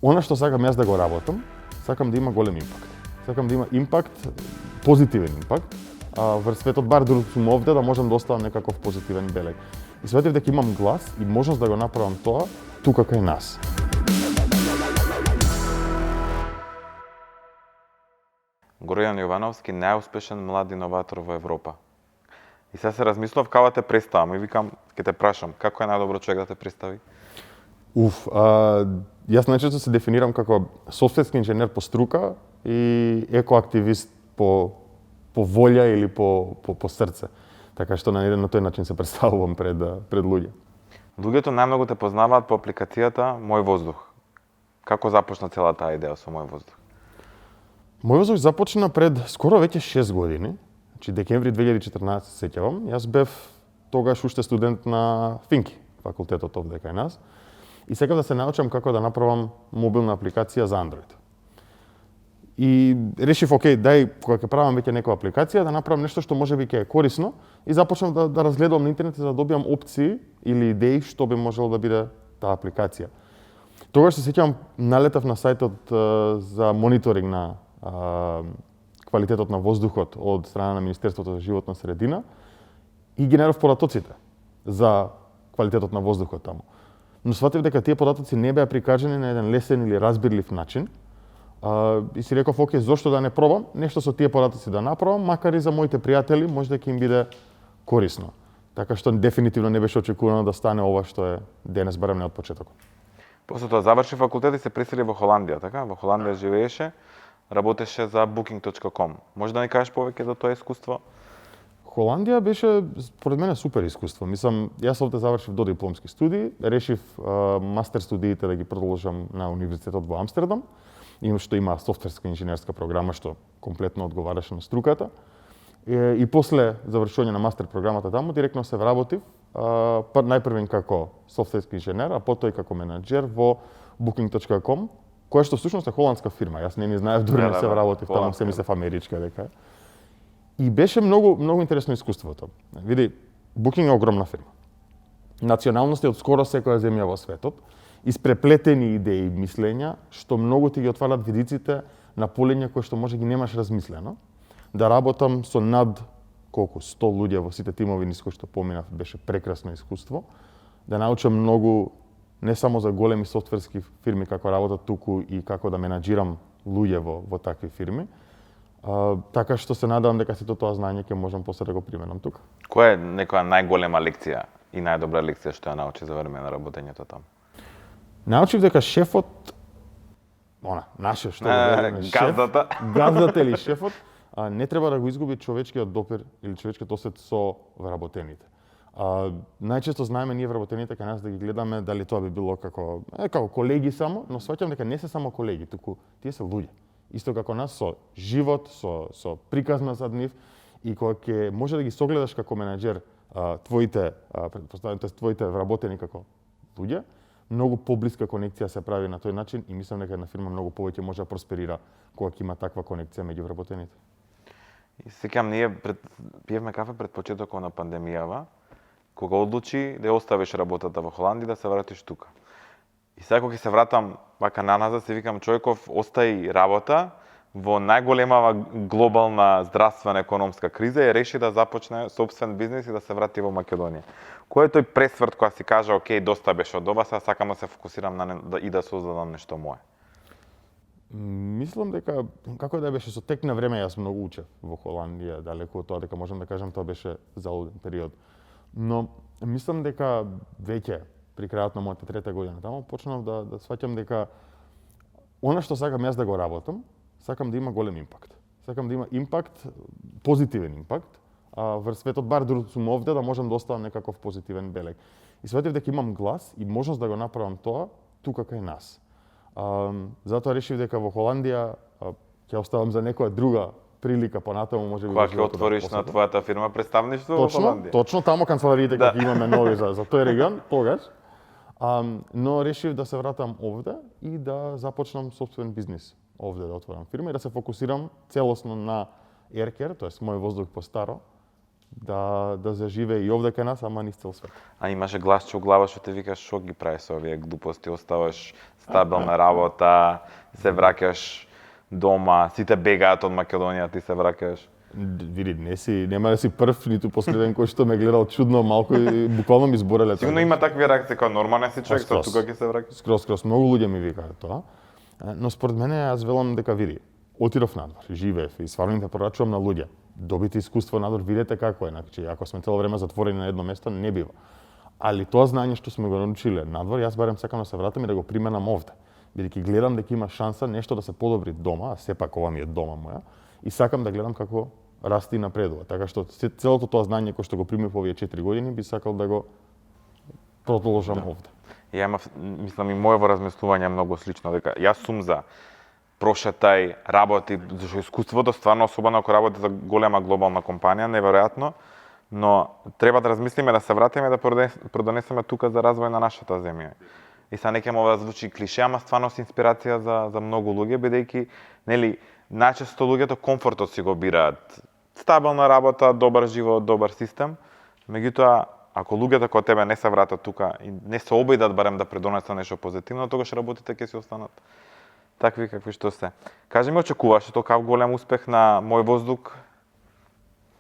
Она што сакам јас да го работам, сакам да има голем импакт. Сакам да има импакт, позитивен импакт, врз светот, бар дори сум овде, да можам да оставам некаков позитивен белег. И светив дека имам глас и можност да го направам тоа тука кај нас. Горјан Јовановски, најуспешен млад иноватор во Европа. И сега се размислував кога те представам и викам, ќе те прашам, како е најдобро човек да те представи? Јас најчесто се дефинирам како софтверски инженер по струка и екоактивист по волја или по срце. Така што на тој начин се представувам пред луѓе. Луѓето најмногу те познаваат по апликацијата Мој воздух. Како започна целата таа идеја со Мој воздух? Мој воздух започна пред скоро веќе 6 години, значи декември 2014 се сеќавам. Јас бев тогаш уште студент на Финки, факултетот овде кај нас. И сакав да се научам како да направам мобилна апликација за Android. И решив, окей, дај, кога ќе правам веќе некоја апликација, да направам нешто што можеби ќе е корисно и започнав да разгледам на интернет за да добиам опции или идеи што би можело да биде таа апликација. Тогаш се сеќавам, налетав на сајтот за мониторинг на квалитетот на воздухот од страна на Министерството за животна средина и ги најдов податоците за квалитетот на воздухот таму. Но сватив дека тие податоци не беа прикажани на еден лесен или разбирлив начин. И си реков, окей, зошто да не пробам нешто со тие податоци да направам, макар и за моите пријатели може да ќе им биде корисно. Така што дефинитивно не беше очекувано да стане ова што е денес, барем не од почетокот. После тоа заврши факултет и се пресели во Холандија, така? Во Холандија живееше, работеше за Booking.com. Може да ни кажеш повеќе за тоа искуство? Холандија беше, според мене, супер искуство. Мислам, јас овде завршив додипломски студии, решив мастер студиите да ги продолжам на универзитетот во Амстердам, што има софтверска инженерска програма што комплетно одговараше на струката. И после завршување на мастер програмата таму, директно се вработив, најпрвен како софтверски инженер, а потоа и како менаџер во Booking.com, која што всушност е холандска фирма. Јас не знаев, дури не се вработив таму, се мислев америчка дека. И беше многу интересно искуството. Види, Booking е огромна фирма. Националности од скоро секоја земја во светот, испреплетени идеи и мислења, што многу ти ги отварат видиците на полења кои што може ги немаш размислено. Да работам со над 100 луѓе во сите тимови низ кои што поминав, беше прекрасно искуство. Да научам многу не само за големи софтверски фирми како работат туку и како да менаџирам луѓе во такви фирми. Така што се надевам дека сето тоа знаење ќе можам после да го применам тука. Која е некоја најголема лекција и најдобра лекција што ја научи за време на работењето таму? Научив дека шефот, нашиот што газдата или шефот, не треба да го изгуби човечкиот допир или човечкиот осет со вработените. Најчесто знаеме ние вработените кај нас да ги гледаме дали тоа би било како колеги само, но сваќам дека не се само колеги, туку тие се луѓе. Исто како нас, со живот, со приказна зад нив, и кога ќе може да ги согледаш како менаџер твоите вработени како луѓе, многу поблиска конекција се прави на тој начин и мислам дека една фирма многу повеќе може да просперира кога ќе има таква конекција меѓу вработените. И сеќавам, ние пиевме кафе пред почетокот на пандемијава, кога одлучи да оставиш работата во Холандија да се вратиш тука. И сега кога ќе се вратам вака наназад, се викам човеков остаи работа во најголемава глобална здравствена економска криза и реши да започне сопствен бизнис и да се врати во Македонија. Кој е тој пресврт кога си кажа, окей, доста беше од ова, сега сакам да се фокусирам и да создадам нешто мое? Мислам дека, како да беше, со тек на време јас многу учев во Холандија, далеку од тоа дека можам да кажам тоа беше залуден период. Но мислам дека веќе при крајот на мојата трета година таму почнав да сваќам дека она што сакам јас да го работам, сакам да има голем импакт. Сакам да има импакт, позитивен импакт, врз светот, бар дори сум овде, да можам да оставам некаков позитивен белег. И сватив дека имам глас и можност да го направам тоа тука кај нас. Затоа решив дека во Холандија ќе оставам за некоја друга прилика понатаму, можеби кога ќе отвориш на твојата фирма представништво во Холандија. Точно таму канцелариите кога имаме нови за тој регион, тогаш. Но решив да се вратам овде и да започнам сопствен бизнис овде, да отворам фирма и да се фокусирам целосно на Aircare, тоест Мој воздух по старо, да заживее и овде кај нас, ама низ цел свет. А имаше гласче у глава што те викаш што ги правиш со овие глупости, оставаш стабилна работа, се враќаш дома, сите бегаат од Македонија, ти се враќаш. Види, нема да си прв, ниту последен кој што ме гледал чудно малку и буквално ми збореле. Сигурно има такви реакции кога нормален си човек, со Скроз. тука ќе се враќаш. Скроз, многу луѓе ми викаат тоа. Но според мене јас велам дека види, отидов надвор, живеев и стварно им те порачувам на луѓе. Добите искуство надвор, видете како е, значи ако сме цело време затворени на едно место, не бива. Али тоа знаење што сме го научиле надвор, јас барем сакам да се вратам и да го применам овде. Бидејќи гледам дека има шанса нешто да се подобри дома, а сепак ова ми е дома моја, и сакам да гледам како расти и напредува. Така што целото тоа знаење кое што го примив овие 4 години би сакал да го продолжам овде. Ја имав, мислам и моево размислување е многу слично, дека јас сум за прошетај, работи, зашто искуството стварно, особено ако работи за голема глобална компанија, неверојатно, но треба да размислиме да се вратиме да продонесеме тука за развој на нашата земја. И са неќе мова да звучи клише, ама стварно се инспирација за многу луѓе, бидејќи нели најчесто луѓето комфортот си го бираат. Стабилна работа, добар живот, добар систем. Меѓутоа, ако луѓето кога тебе не се вратат тука и не се обидат барем да предонесат нешто позитивно, тогаш работите ќе си останат такви какви што се. Кажи ми, очекуваше толкав голем успех на Мој воздух?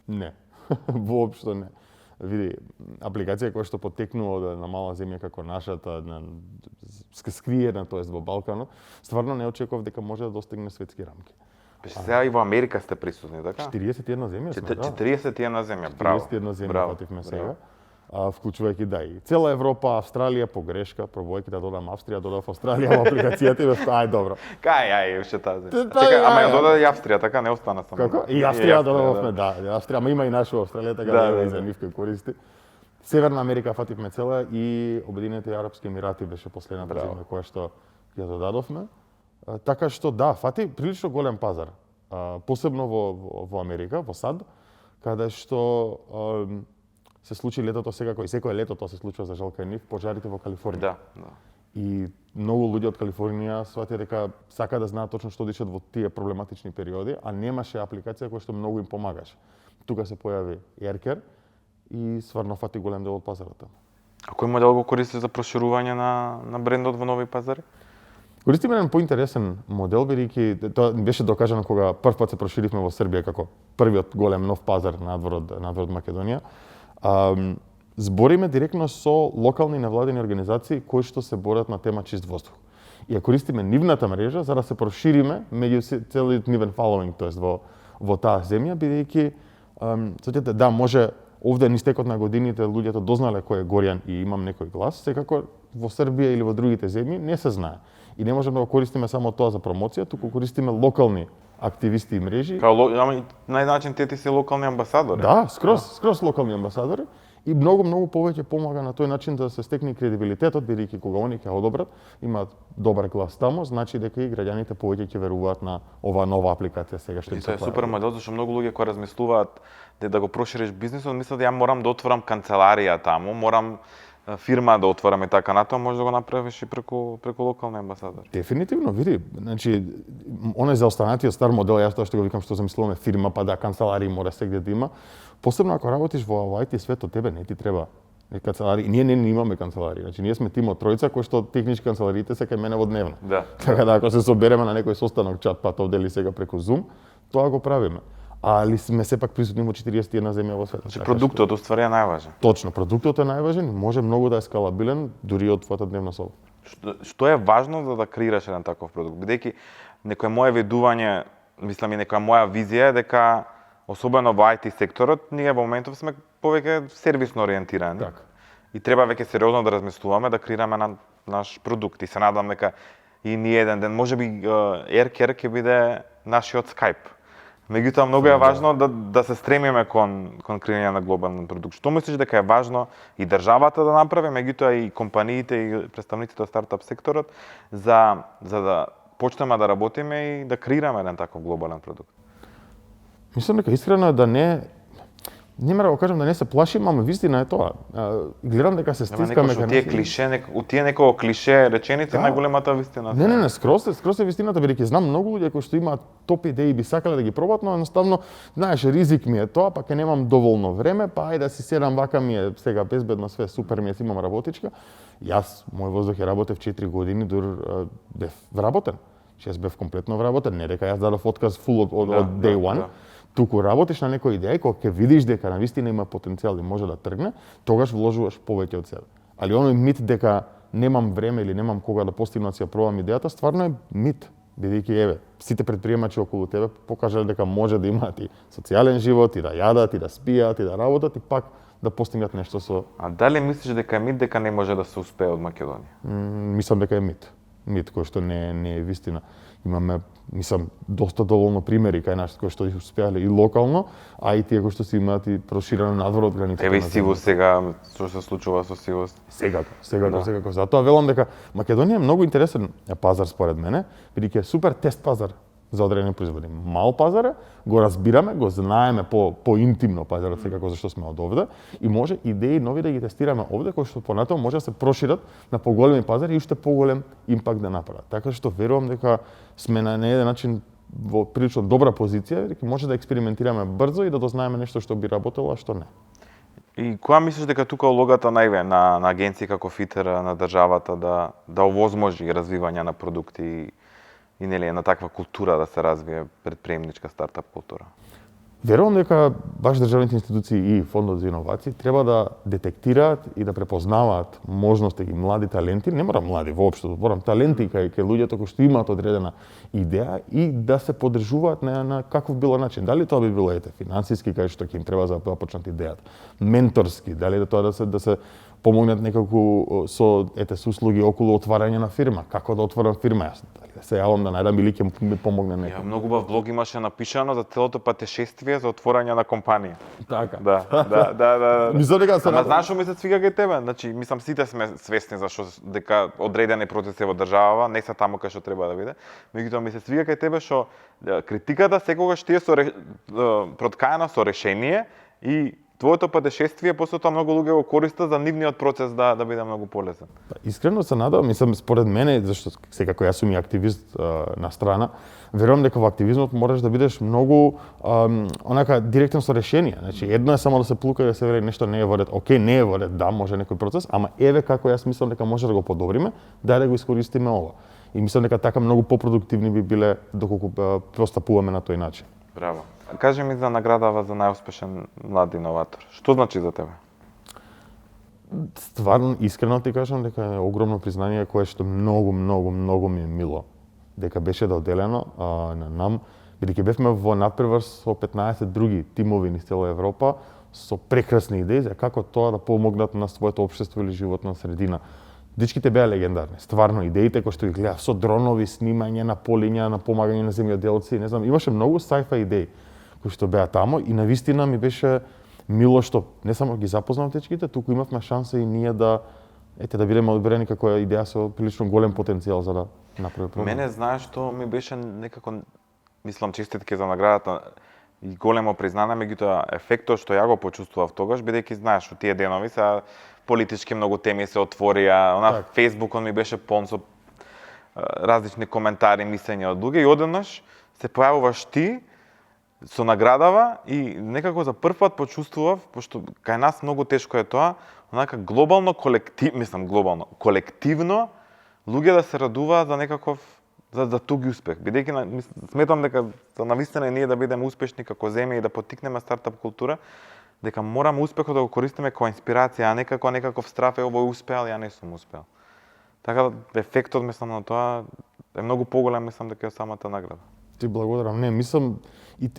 Не, воопшто не. Види, апликација која што потекнува од една мала земја како нашата, скриена, тоест во Балканот, стварно не очекував дека може да достигне светски рамки. Сега и во Америка сте присутни, така? 41 земја сме, да. 41 земја, браво. 41 земја Браво, фативме браво. сега. Вклучувајќи да и цела Европа, Австралија по грешка, пробувајќи да додам Австрија, додав Австралија во апликацијата и бев ај добро. Ај, уште таа земја. Та, Чекај, ама ај, ја додаде и Австрија, така не остана само. Како? И Австрија додавме, да. Австрија, ама има и наша Австралија, така Да, да, да, и за нив кој користи. Северна Америка фативме цела и Обединените Арапски Емирати беше последната Браво. земја која што ја додадовме. Така што да, фати прилично голем пазар. Посебно во Америка, во САД, каде што се случи летото секако и секое лето тоа се случува за жал кај нив, пожарите во Калифорнија. Да, да. И многу луѓе од Калифорнија сватија дека сака да знаат точно што дишат во тие проблематични периоди, а немаше апликација која што многу им помагаше. Тука се појави AirCare и стварно фати голем дел од пазарот. А кој модел го користиш за проширување на брендот во нови пазари? Користиме еден поинтересен модел, бидејќи тоа беше докажано кога прв пат се проширивме во Србија како првиот голем нов пазар надвор од Македонија. Збориме директно со локални невладени организации кои што се борат на тема чист воздух. И ја користиме нивната мрежа за да се прошириме меѓу целиот нивен following, тоест во таа земја, бидејќи сеќате да може овде низ текот на годините луѓето дознале кој е Горјан и имам некој глас, секако во Србија или во другите земји не се знае. И не можеме да го користиме само тоа за промоција, туку користиме локални активисти и мрежи. Ама на начин ти си локални амбасадори. Да, скроз локални амбасадори и многу повеќе помага на тој начин да се стекне кредибилитетот, бидејќи кога они ќе одобрат, имаат добар глас таму, значи дека и граѓаните повеќе ќе веруваат на оваа нова апликација сега што И им тоа се е супер модел, зашто многу луѓе кои размислуваат да го прошириш бизнисот, мислат да ја морам да отворам канцеларија таму, морам фирма да отворам и така натаму, може да го направиш и преку локални амбасадори. Дефинитивно, види, значи оној за останатиот стар модел, јас тоа што го викам што замислуваме фирма, па да канцеларии мора сегде да има. Посебно ако работиш во IT светот, тебе не ти треба канцеларии. Ние не имаме канцеларии. Значи ние сме тим од тројца кои што технички канцелариите се кај мене во дневно. Да. Така да ако се собереме на некој состанок чат пат овде или сега преку Zoom, тоа го правиме. Али сме сепак присутни во 41 земја во светот. Значи продуктот уствари е најважен. Точно, продуктот е најважен и може многу да е скалабилен дури од твојата дневна соба. Што е важно за да креираш еден таков продукт? Бидејќи некој мое видување, мислам и некоја моја визија е дека особено во IT секторот ние во моментов сме повеќе сервисно ориентирани. Така. И треба веќе сериозно да размислуваме да креираме наш продукт. И се надам дека и ние еден ден можеби AirCare ќе биде нашиот Skype. Меѓутоа многу е важно да се стремиме кон креирање на глобален продукт. Што мислиш дека е важно и државата да направи, меѓутоа и компаниите и представниците од стартап секторот за да почнеме да работиме и да креираме еден таков глобален продукт? Мислам дека искрено е да не нема да го кажам да не се плашим, ама вистина е тоа. Гледам дека се Ама стискаме некој тие клише, од тие некој клише реченици Да. најголемата вистина. Не, скроз е вистината, бидејќи знам многу луѓе кои што имаат топ идеи и би сакале да ги пробат, но едноставно, знаеш, ризик ми е тоа, па ќе немам доволно време, па ајде да си седам вака ми е сега безбедно све, супер ми е, си имам работичка. Јас, мој воздух е работев 4 години, дур бев вработен. Јас бев комплетно вработен, не дека јас дадов отказ фул од day one. Туку работиш на некоја идеја и кога ќе видиш дека навистина има потенцијал и може да тргне, тогаш вложуваш повеќе од себе. Али оној мит дека немам време или немам кога да постигнат си ја пробам идејата, стварно е мит. Бидејќи еве, сите предприемачи околу тебе покажале дека може да имаат и социјален живот, и да јадат, и да спијат, и да работат, и пак да постигнат нешто со... А дали мислиш дека е мит дека не може да се успее од Македонија? Мислам дека е мит. Мит кој што не е вистина. Имаме, мислам, доста доволно примери кај нас кои што успеале и локално, а и тие кои што си имаат и проширено надвор од границите. Еве и Сивус сега, што се случува со Сивус. Секако. Затоа велам дека Македонија е многу интересен пазар според мене, бидејќи е супер тест пазар за одредени производи. Мал пазар е, го разбираме, го знаеме по интимно пазарот секако зашто сме од овде и може идеи нови да ги тестираме овде кои што понатаму може да се прошират на поголеми пазари и уште поголем импакт да направат. Така што верувам дека сме на еден начин во прилично добра позиција, дека може да експериментираме брзо и да дознаеме нешто што би работело, а што не. И која мислиш дека тука улогата најве на агенции како ФИТЕР на државата да овозможи развивање на продукти и нели на таква култура да се развие предприемничка стартап култура? Верувам дека баш државните институции и фондот за иновации треба да детектираат и да препознаваат можности и млади таленти, не мора млади воопшто, борам таленти кај луѓето кои што имаат одредена идеја и да се поддржуваат на каков било начин. Дали тоа би било финансиски кај што ќе им треба за да почнат идејата, менторски, дали тоа да се помогнат некако со услуги околу отварање на фирма, како да отворам фирма јас, дали да се јавам да најдам или ќе ми помогне некој. Ја многу убав блог имаше напишано за целото патешествие за отворање на компанија. Така. Да. Мислам дека Ама знаеш што ми се свига кај тебе? Значи, мислам сите сме свесни зашто дека одредени процеси во држава не се таму кај што треба да биде. Меѓутоа ми се свига кај тебе што критиката секогаш ти е проткаена со решение и твоето патешествие после тоа многу луѓе го користат за нивниот процес да биде многу полезен. Искрено се надевам, мислам според мене, зашто секако јас сум и активист на страна, верувам дека во активизмот можеш да бидеш многу онака директен со решение. Значи едно е само да се плука и да се вели нешто не е во ред. Океј, не е во ред, да, може некој процес, ама еве како јас мислам дека може да го подобриме, дај да го искористиме ова. И мислам дека така многу попродуктивни би биле доколку постапуваме на тој начин. Браво. Кажи ми за наградава за најуспешен млад иноватор. Што значи за тебе? Стварно, искрено ти кажам дека е огромно признание кое што многу ми е мило дека беше доделено на нам, бидејќи бевме во надпревар со 15 други тимови низ цела Европа со прекрасни идеи за како тоа да помогнат на своето општество или животна средина. Дечките беа легендарни. Стварно, идеите кои што ги гледав со дронови, снимање на полиња, на помагање на земјоделци, не знам, имаше многу sci-fi идеи кои што беа таму и навистина ми беше мило што не само ги запознав дечките, туку имавме шанса и ние да бидеме одбрани како идеја со прилично голем потенцијал за да направи програма. Мене знаеш што ми беше некако, мислам, честитки за наградата и големо признание, меѓутоа ефектот што ја го почувствував тогаш, бидејќи знаеш во тие денови се политички многу теми се отворија, Фејсбукот ми беше полн со различни коментари, мислења од луѓе и одеднаш се појавуваш ти со наградава и некако за прв пат почувствував, пошто кај нас многу тешко е тоа, онака колективно луѓе да се радуваат за некаков за туги успех. Бидејќи сметам дека за навистина ние да бидеме успешни како земја и да поттикнеме стартап култура, дека мораме успехот да го користиме како инспирација, а не како некаков страф овој успеал, ја не сум успеал. Така да ефектот мислам на тоа е многу поголем мислам дека е самата награда. Ти благодарам. Не, мислам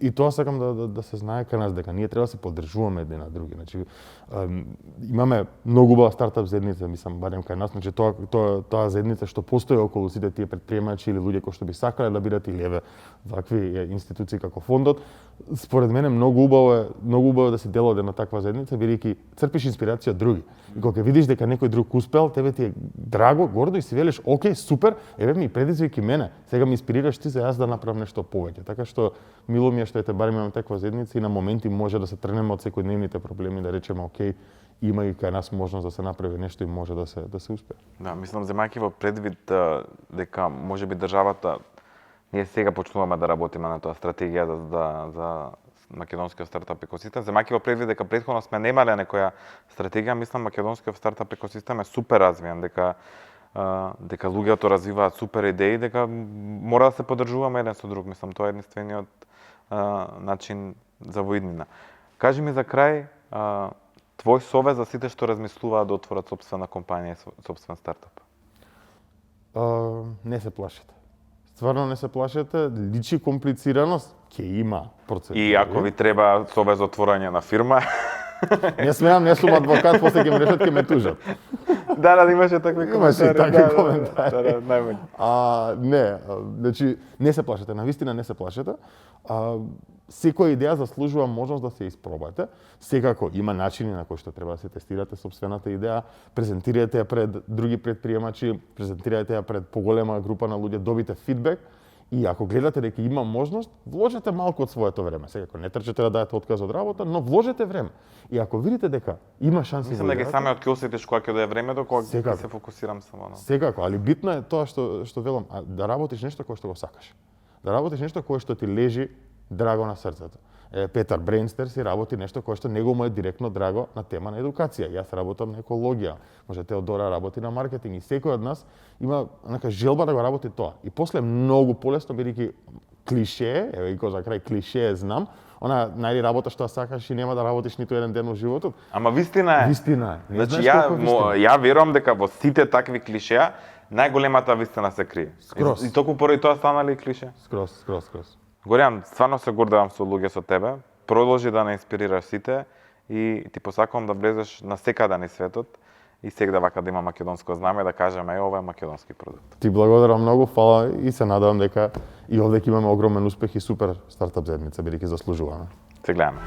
и тоа сакам да се знае кај нас дека ние треба да се поддржуваме едни на други. Значи имаме многу убава стартап заедница, мислам барем кај нас, значи тоа заедница што постои околу сите тие предприемачи или луѓе кои што би сакале да бидат или еве вакви институции како фондот. Според мене многу убаво да се дела од една таква заедница, бидејќи црпиш инспирација од други. И кога видиш дека некој друг успеал, тебе ти е драго, гордо и си велиш, окей, супер, еве ми предизвики мене. Сега ми инспирираш ти за јас да направам нешто нешто повеќе. Така што мило ми е што ете барем имаме таква заедница и на моменти може да се тргнеме од секојдневните проблеми, да речеме окей, има и кај нас можност да се направи нешто и може да се успее. Да, мислам земајќи во предвид дека можеби државата ние сега почнуваме да работиме на тоа стратегија за македонскиот стартап екосистем. Земајќи во предвид дека претходно сме немале некоја стратегија, мислам македонскиот стартап екосистем е супер развиен, дека луѓето развиваат супер идеи, дека мора да се поддржуваме еден со друг. Мислам тоа е единствениот начин за воиднина. Кажи ми за крај, твој совет за сите што размислуваат да отворат сопствена компанија, сопствен стартап? Не се плашете. Стварно не се плашете, личи комплицираност, ќе има процедури. И ако ви треба совет за отворање на фирма, Не смеам, не сум адвокат, после ќе ме решат, ќе ме тужат. да, имаше такви коментари. Имаше такви коментари. Да, најмање. Не, значи не се плашете, навистина не се плашете. Секоја идеја заслужува можност да се испробате. Секако има начини на кои што треба да се тестирате сопствената идеја, презентирајте ја пред други предприемачи, презентирајте ја пред поголема група на луѓе, добите фидбек. И ако гледате дека има можност, вложете малку од своето време. Секако не трчете да даете отказ од работа, но вложете време. И ако видите дека има шанси, Мислам дека самиот ќе осетиш кога ќе дое времето, кога ќе се фокусирам само на. Секако, али битно е тоа што велам, да работиш нешто кое што го сакаш. Да работиш нешто кое што ти лежи драго на срцето. Петар Брейнстер си работи нешто кое што него му е директно драго на тема на едукација. Јас работам на екологија, може Теодора работи на маркетинг и секој од нас има нека желба да го работи тоа. И после многу полесно бидејќи клише, еве и за крај клише знам, она најди работа што сакаш и нема да работиш ниту еден ден во животот. Ама вистина е. Вистина е. Значи ја верувам дека во сите такви клишеа најголемата вистина се крие. Скрос. И токму поради тоа станали клише. Скрос. Горијан, стварно се гордевам со луѓе со тебе. Продолжи да не инспирираш сите и ти посакувам да влезеш на секаде на светот и сегде вака да има македонско знаме да кажеме ова е македонски продукт. Ти благодарам многу, фала и се надевам дека и овде ќе имаме огромен успех и супер стартап заедница, бидејќи заслужуваме. Се гледаме.